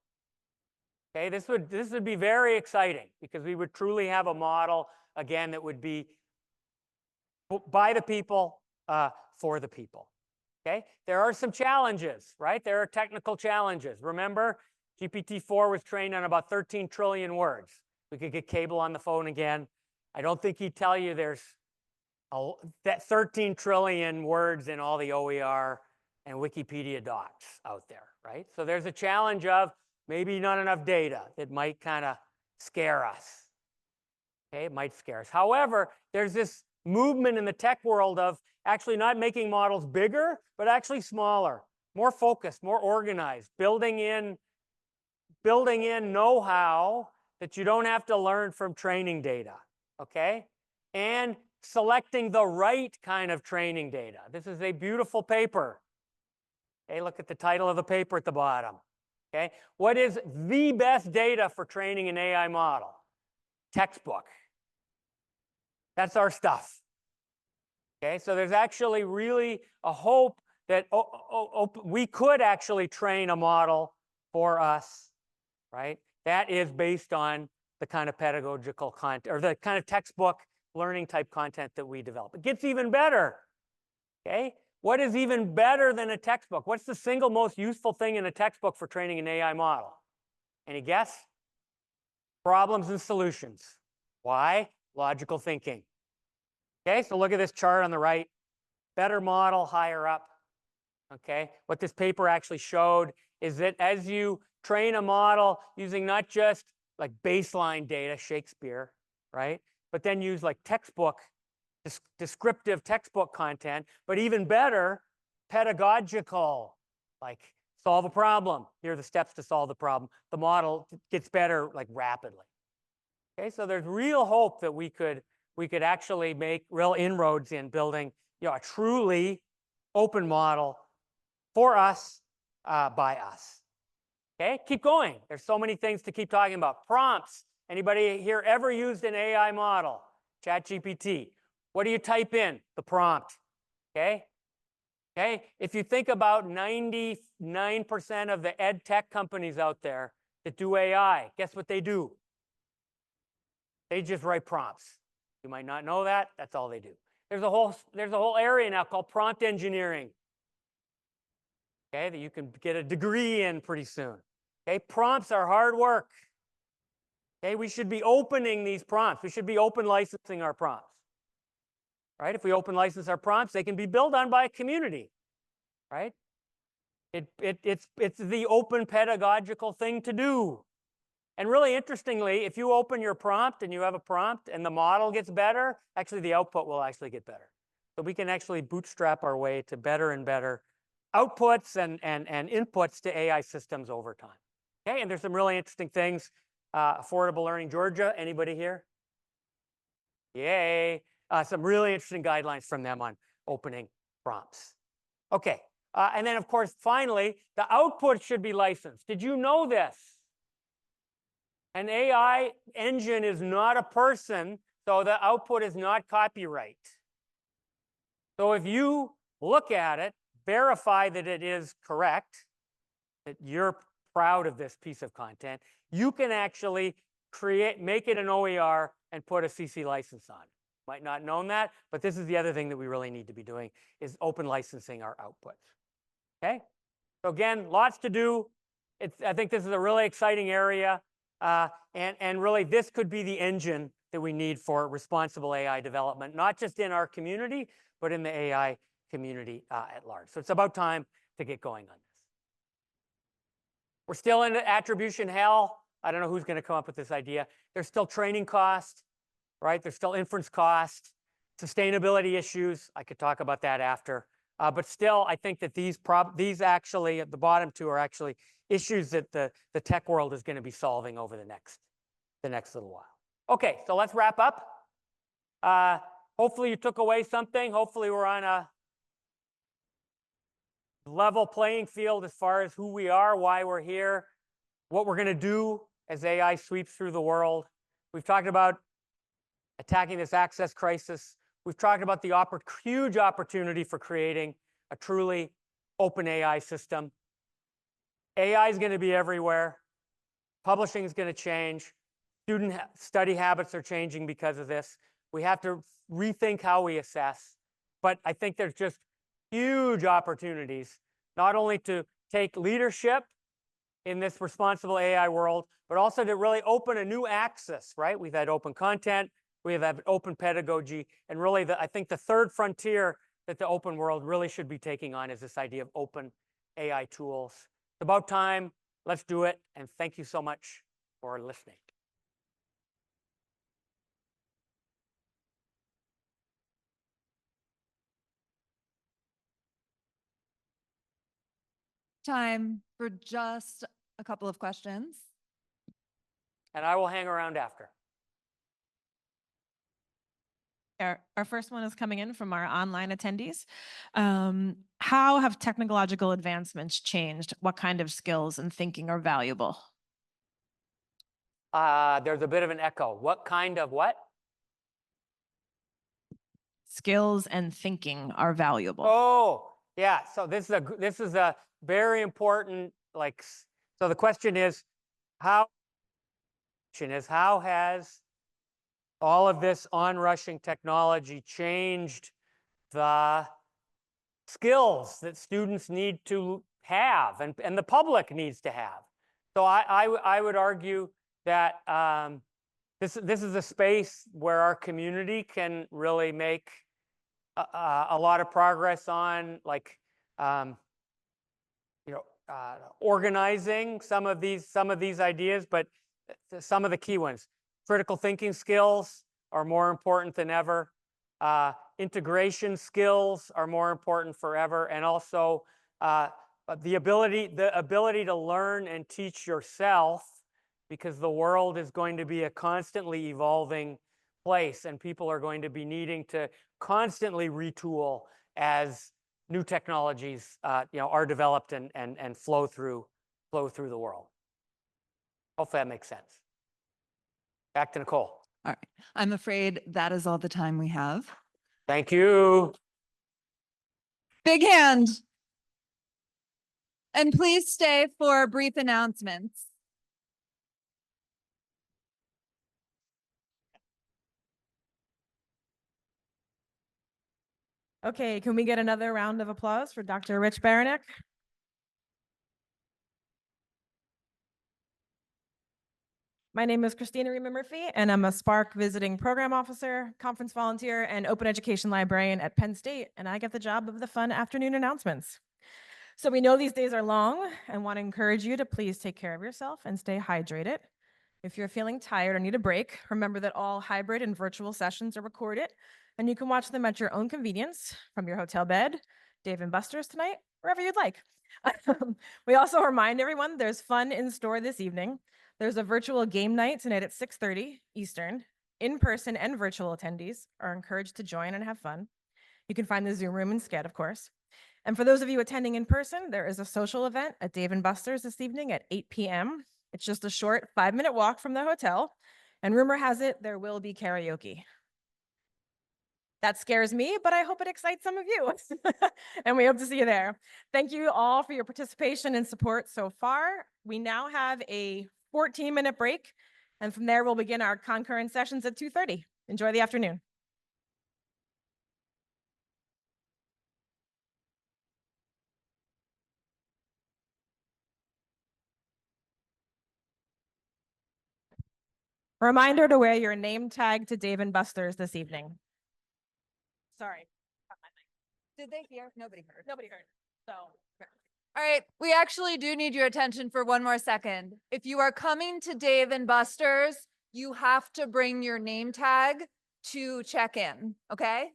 Okay, this would be very exciting because we would truly have a model, again, that would be by the people, for the people. Okay, there are some challenges, right? There are technical challenges. Remember, GPT-4 was trained on about 13 trillion words. We could get Cable on the phone again. I don't think he'd tell you there's that 13 trillion words in all the OER and Wikipedia docs out there, right? So there's a challenge of maybe not enough data that might kind of scare us. Okay, it might scare us. However, there's this movement in the tech world of actually not making models bigger, but actually smaller, more focused, more organized, building in know-how that you don't have to learn from training data, okay? And selecting the right kind of training data. This is a beautiful paper. Okay, look at the title of the paper at the bottom. Okay, what is the best data for training an AI model? Textbook. That's our stuff. Okay, so there's actually really a hope that we could actually train a model for us, right? That is based on the kind of pedagogical content or the kind of textbook learning type content that we develop. It gets even better. Okay, what is even better than a textbook? What's the single most useful thing in a textbook for training an AI model? Any guess? Problems and solutions. Why? Logical thinking. Okay, so look at this chart on the right. Better model, higher up. Okay, what this paper actually showed is that as you train a model using not just like baseline data, Shakespeare, right? But then use like textbook, descriptive textbook content, but even better, pedagogical, like solve a problem. Here are the steps to solve the problem. The model gets better like rapidly. Okay, so there's real hope that we could actually make real inroads in building, a truly open model for us, by us. Okay, keep going. There's so many things to keep talking about. Prompts. Anybody here ever used an AI model? ChatGPT. What do you type in? The prompt. Okay? Okay? If you think about 99% of the ed tech companies out there that do AI, guess what they do? They just write prompts. You might not know that. That's all they do. There's a whole area now called prompt engineering. Okay, that you can get a degree in pretty soon. Okay, prompts are hard work. Okay, we should be opening these prompts. We should be open licensing our prompts. Right? If we open license our prompts, they can be built on by a community. Right? It's the open pedagogical thing to do. And really interestingly, if you open your prompt and you have a prompt and the model gets better, actually the output will actually get better. So we can actually bootstrap our way to better and better outputs and inputs to AI systems over time. Okay, and there's some really interesting things. Affordable Learning Georgia, anybody here? Yay. Some really interesting guidelines from them on opening prompts. Okay, and then of course, finally, the output should be licensed. Did you know this? An AI engine is not a person, so the output is not copyright. So if you look at it, verify that it is correct, that you're proud of this piece of content, you can actually make it an OER and put a CC license on it. Might not known that, but this is the other thing that we really need to be doing, is open licensing our outputs. Okay? So again, lots to do. I think this is a really exciting area, and really this could be the engine that we need for responsible AI development, not just in our community, but in the AI community at large. So it's about time to get going on this. We're still in attribution hell. I don't know who's going to come up with this idea. There's still training cost, right? There's still inference cost, sustainability issues. I could talk about that after. But still, I think that these actually, at the bottom two, are actually issues that the tech world is going to be solving over the next little while. Okay, so let's wrap up. Hopefully you took away something. Hopefully we're on a level playing field as far as who we are, why we're here, what we're going to do as AI sweeps through the world. We've talked about attacking this access crisis. We've talked about the huge opportunity for creating a truly open AI system. AI is going to be everywhere. Publishing is going to change. Student study habits are changing because of this. We have to rethink how we assess. But I think there's just huge opportunities, not only to take leadership in this responsible AI world, but also to really open a new axis, right? We've had open content, we have had open pedagogy, and really I think the third frontier that the open world really should be taking on is this idea of open AI tools. It's about time. Let's do it. And thank you so much for listening. Time for just a couple of questions. And I will hang around after. Our first one is coming in from our online attendees. How have technological advancements changed? What kind of skills and thinking are valuable? There's a bit of an echo. What kind of what? Skills and thinking are valuable. Oh, yeah. So this is a very important, so the question is, how has all of this onrushing technology changed the skills that students need to have and the public needs to have? So I would argue that this is a space where our community can really make a lot of progress on, organizing some of these ideas, but some of the key ones. Critical thinking skills are more important than ever. Integration skills are more important forever, and also the ability to learn and teach yourself, because the world is going to be a constantly evolving place, and people are going to be needing to constantly retool as new technologies are developed and flow through the world. Hopefully that makes sense. Back to Nicole. All right. I'm afraid that is all the time we have. Thank you. Big hand. And please stay for brief announcements. Okay, can we get another round of applause for Dr. Rich Baraniuk? My name is Christina Rima Murphy, and I'm a Spark Visiting Program Officer, Conference Volunteer, and Open Education Librarian at Penn State, and I get the job of the fun afternoon announcements. So we know these days are long and want to encourage you to please take care of yourself and stay hydrated. If you're feeling tired or need a break, remember that all hybrid and virtual sessions are recorded, and you can watch them at your own convenience from your hotel bed, Dave & Buster's tonight, wherever you'd like. We also remind everyone there's fun in store this evening. There's a virtual game night tonight at 6:30 Eastern. In-person and virtual attendees are encouraged to join and have fun. You can find the Zoom room in Sched, of course. And for those of you attending in person, there is a social event at Dave & Buster's this evening at 8 p.m. It's just a short 5-minute walk from the hotel. And rumor has it there will be karaoke. That scares me, but I hope it excites some of you. And we hope to see you there. Thank you all for your participation and support so far. We now have a 14-minute break, and from there we'll begin our concurrent sessions at 2:30. Enjoy the afternoon. Reminder to wear your name tag to Dave & Buster's this evening. Sorry. Did they hear? Nobody heard. Nobody heard. So. All right, we actually do need your attention for one more second. If you are coming to Dave & Buster's, you have to bring your name tag to check in, okay?